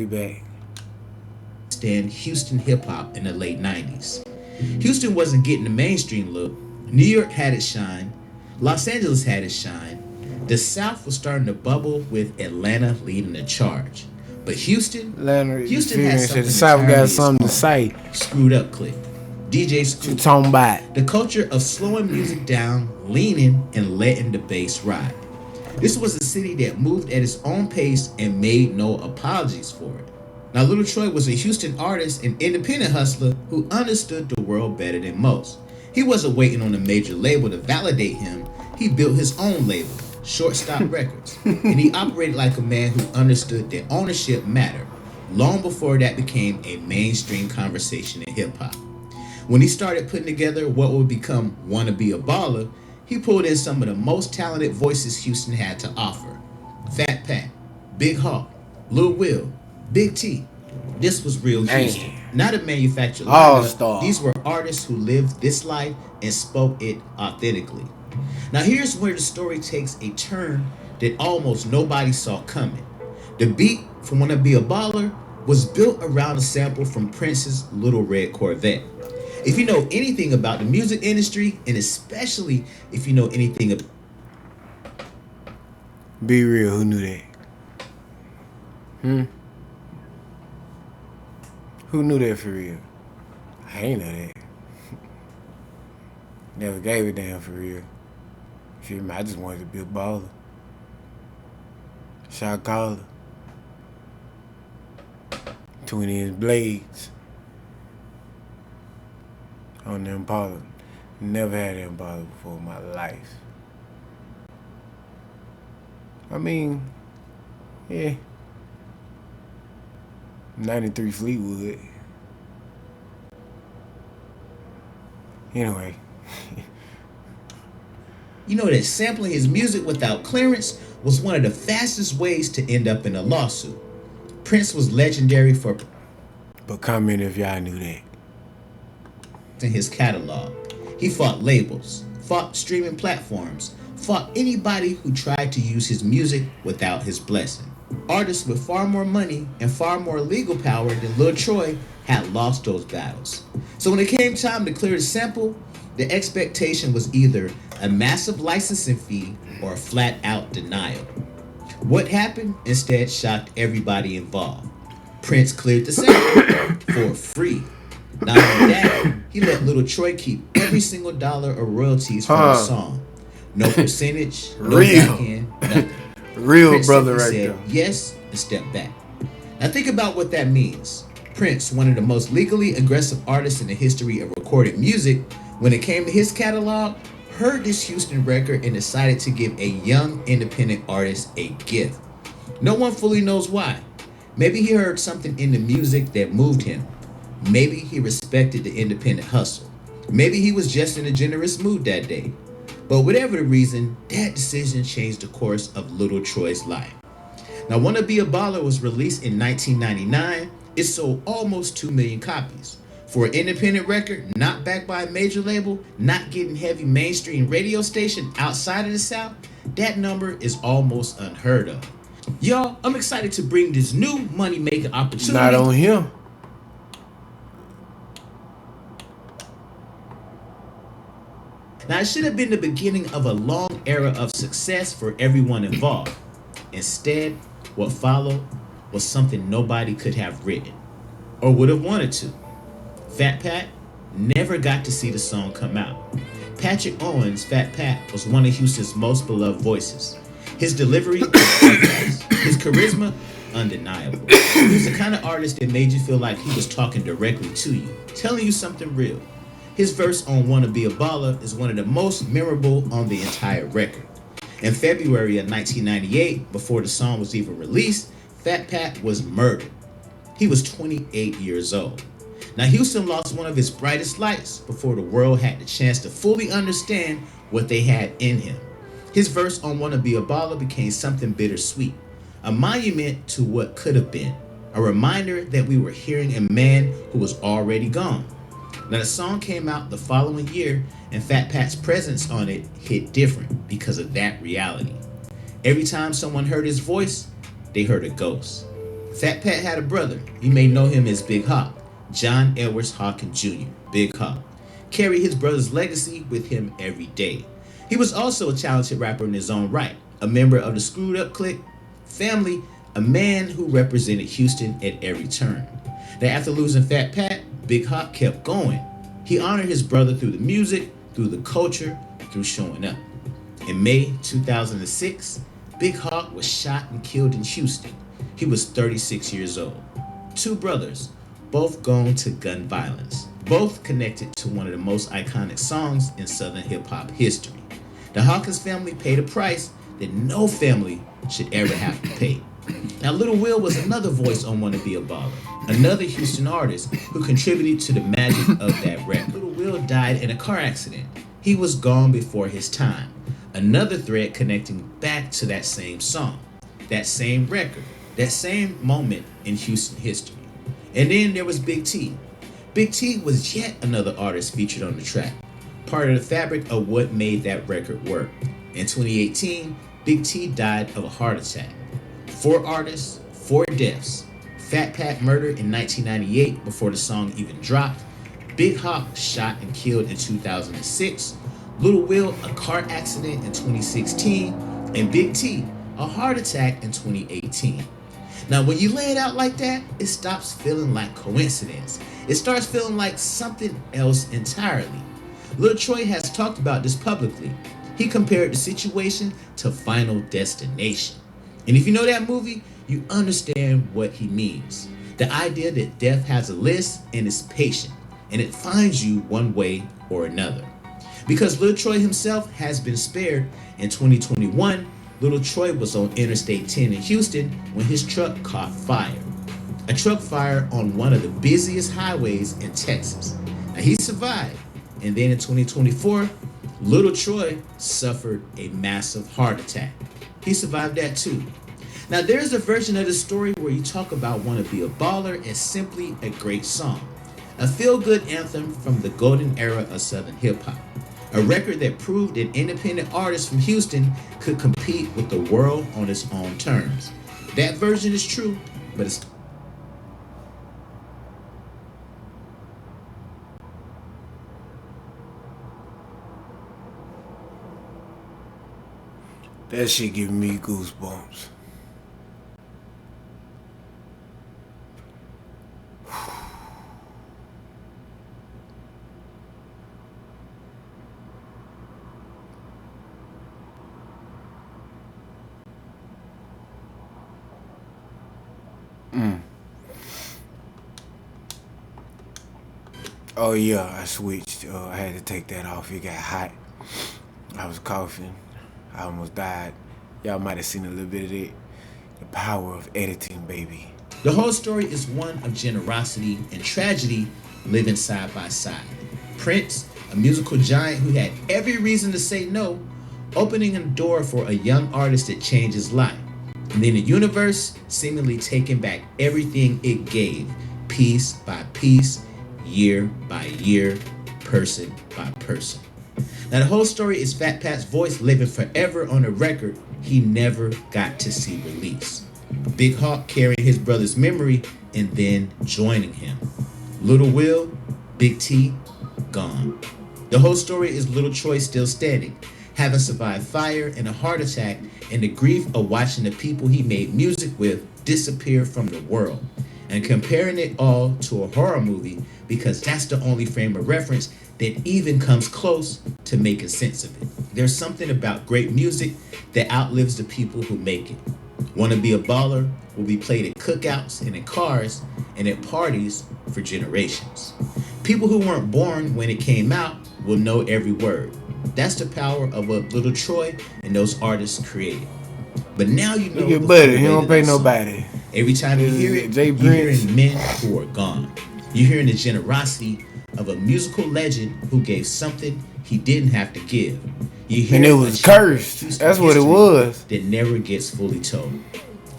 We back. Stand Houston hip hop in the late 90s. Houston wasn't getting the mainstream look. New York had its shine. Los Angeles had its shine. The South was starting to bubble with Atlanta leading the charge. But Houston had something the South got entirely something to its own. say. Screwed Up Click, DJ You Scoop. talking about? The culture of slowing music down, leaning, and letting the bass ride. This was a city that moved at its own pace and made no apologies for it. Now, Little Troy was a Houston artist and independent hustler who understood the world better than most. He wasn't waiting on a major label to validate him. He built his own label, Shortstop Records, and he operated like a man who understood that ownership mattered, long before that became a mainstream conversation in hip hop. When he started putting together what would become Wanna Be a Baller, he pulled in some of the most talented voices Houston had to offer. Fat Pat, Big Hawk, Lil Will, Big T. This was real Houston, not a manufactured All-star. These were artists who lived this life and spoke it authentically. Now here's where the story takes a turn that almost nobody saw coming. The beat for Wanna Be a Baller was built around a sample from Prince's Little Red Corvette. If you know anything about the music industry, and especially if you know anything about Be real, who knew that? Who knew that for real? I ain't know that. Never gave a damn for real. Feel me? I just wanted to be a baller. Shot caller. 20-inch blades. On the Impala. Never had an Impala before in my life. I mean, yeah. 93 Fleetwood. Anyway. You know that sampling his music without clearance was one of the fastest ways to end up in a lawsuit. Prince was legendary for But comment if y'all knew that. in his catalog. He fought labels, fought streaming platforms, fought anybody who tried to use his music without his blessing. Artists with far more money and far more legal power than Lil Troy had lost those battles. So when it came time to clear the sample, the expectation was either a massive licensing fee or a flat out denial. What happened instead shocked everybody involved. Prince cleared the sample for free. Not only that, he let Little Troy keep every single dollar of royalties from the song. No percentage, no Real. back end, nothing. Real Prince brother simply right said there. yes and stepped back. Now think about what that means. Prince, one of the most legally aggressive artists in the history of recorded music, when it came to his catalog, heard this Houston record and decided to give a young independent artist a gift. No one fully knows why. Maybe he heard something in the music that moved him. Maybe he respected the independent hustle. Maybe he was just in a generous mood that day. But whatever the reason, that decision changed the course of Little Troy's life. Now, Wanna Be a Baller was released in 1999. It sold almost 2 million copies. For an independent record, not backed by a major label, not getting heavy mainstream radio station outside of the South, that number is almost unheard of. Y'all, I'm excited to bring this new money-making opportunity. Not on him. Now, it should have been the beginning of a long era of success for everyone involved. Instead, what followed was something nobody could have written or would have wanted to. Fat Pat never got to see the song come out. Patrick Owens, Fat Pat, was one of Houston's most beloved voices. His delivery was effortless. His charisma, undeniable. He was the kind of artist that made you feel like he was talking directly to you, telling you something real. His verse on Wanna Be a Baller is one of the most memorable on the entire record. In February of 1998, before the song was even released, Fat Pat was murdered. He was 28 years old. Now, Houston lost one of his brightest lights before the world had the chance to fully understand what they had in him. His verse on Wanna Be a Baller became something bittersweet, a monument to what could have been, a reminder that we were hearing a man who was already gone. Now, the song came out the following year, and Fat Pat's presence on it hit different because of that reality. Every time someone heard his voice, they heard a ghost. Fat Pat had a brother. You may know him as Big Hawk, John Edwards Hawkins Jr., Big Hawk. Carried his brother's legacy with him every day. He was also a talented rapper in his own right, a member of the Screwed Up Clique family, a man who represented Houston at every turn. Now, after losing Fat Pat, Big Hawk kept going. He honored his brother through the music, through the culture, through showing up. In May 2006, Big Hawk was shot and killed in Houston. He was 36 years old. Two brothers, both gone to gun violence, both connected to one of the most iconic songs in Southern hip hop history. The Hawkins family paid a price that no family should ever have to pay. Now, Little Will was another voice on Wanna Be a Baller, another Houston artist who contributed to the magic of that record. Little Will died in a car accident. He was gone before his time. Another thread connecting back to that same song, that same record, that same moment in Houston history. And then there was Big T. Big T was yet another artist featured on the track, part of the fabric of what made that record work. In 2018, Big T died of a heart attack. 4 artists, 4 deaths. Fat Pat murdered in 1998 before the song even dropped. Big Hawk shot and killed in 2006. Little Will, a car accident in 2016. And Big T, a heart attack in 2018. Now, when you lay it out like that, it stops feeling like coincidence. It starts feeling like something else entirely. Lil Troy has talked about this publicly. He compared the situation to Final Destination. And if you know that movie, you understand what he means. The idea that death has a list and is patient, and it finds you one way or another. Because Lil Troy himself has been spared, in 2021, Little Troy was on Interstate 10 in Houston when his truck caught fire. A truck fire on one of the busiest highways in Texas. Now, he survived, and then in 2024, Little Troy suffered a massive heart attack. He survived that too. Now, there's a version of the story where you talk about Wanna Be a Baller as simply a great song, a feel-good anthem from the golden era of Southern hip-hop, a record that proved that independent artists from Houston could compete with the world on its own terms. That version is true, but it's That shit giving me goosebumps. Oh yeah, I switched. I had to take that off. It got hot. I was coughing. I almost died. Y'all might have seen a little bit of it. The power of editing, baby. The whole story is one of generosity and tragedy living side by side. Prince, a musical giant who had every reason to say no, opening a door for a young artist that changed his life. And then the universe seemingly taking back everything it gave, piece by piece, year by year, person by person. Now, the whole story is Fat Pat's voice living forever on a record he never got to see released. Big Hawk carrying his brother's memory and then joining him. Little Will, Big T, gone. The whole story is Little Troy still standing, having survived fire and a heart attack and the grief of watching the people he made music with disappear from the world, and comparing it all to a horror movie because that's the only frame of reference that even comes close to making sense of it. There's something about great music that outlives the people who make it. Wanna Be a Baller will be played at cookouts and in cars and at parties for generations. People who weren't born when it came out will know every word. That's the power of what Little Troy and those artists created. But now you know Look at Buddy, he don't pay nobody. Every time you hear it, Jay you're Prince. hearing men who are gone. You're hearing the generosity of a musical legend who gave something he didn't have to give. You hear And it was cursed. That's what it was. that never gets fully told.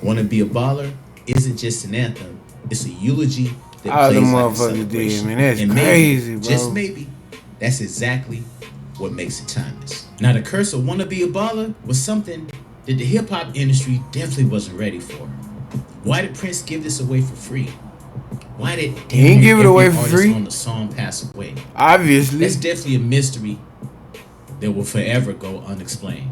Wanna Be a Baller isn't just an anthem, it's a eulogy that All plays them like a motherfuckers did, celebration. man. That's And crazy, maybe, bro. just maybe, that's exactly what makes it timeless. Now, the curse of Wanna Be a Baller was something that the hip-hop industry definitely wasn't ready for. Why did Prince give this away for free? Why did He ain't give it away for artist free. on the song pass away? Obviously. That's definitely a mystery that will forever go unexplained.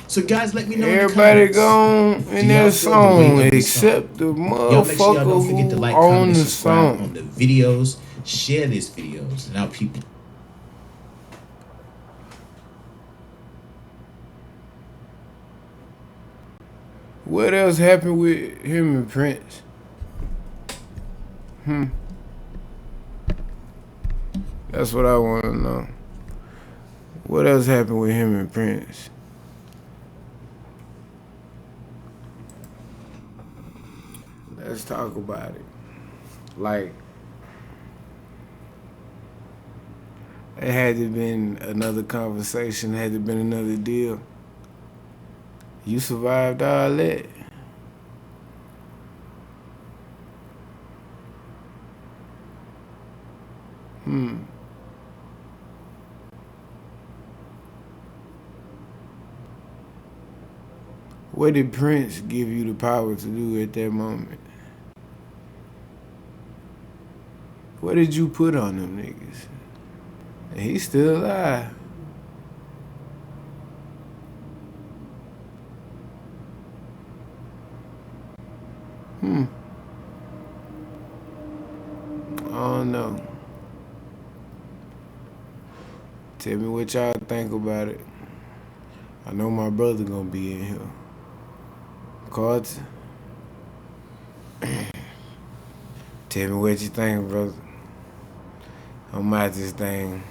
So guys, let me know. Everybody gone in that song song? except the Y'all make sure y'all don't motherfucker forget to like, who comment, on and the subscribe song. on the videos. Share these videos and our people. What else happened with him and Prince? That's what I want to know. What else happened with him and Prince? Let's talk about it. Like, it had to been another conversation, had to been another deal. You survived all that. What did Prince give you the power to do at that moment? What did you put on them niggas? And he's still alive. I don't know. Tell me what y'all think about it. I know my brother gonna be in here. Carter. Tell me what you think, brother. I'm out this thing.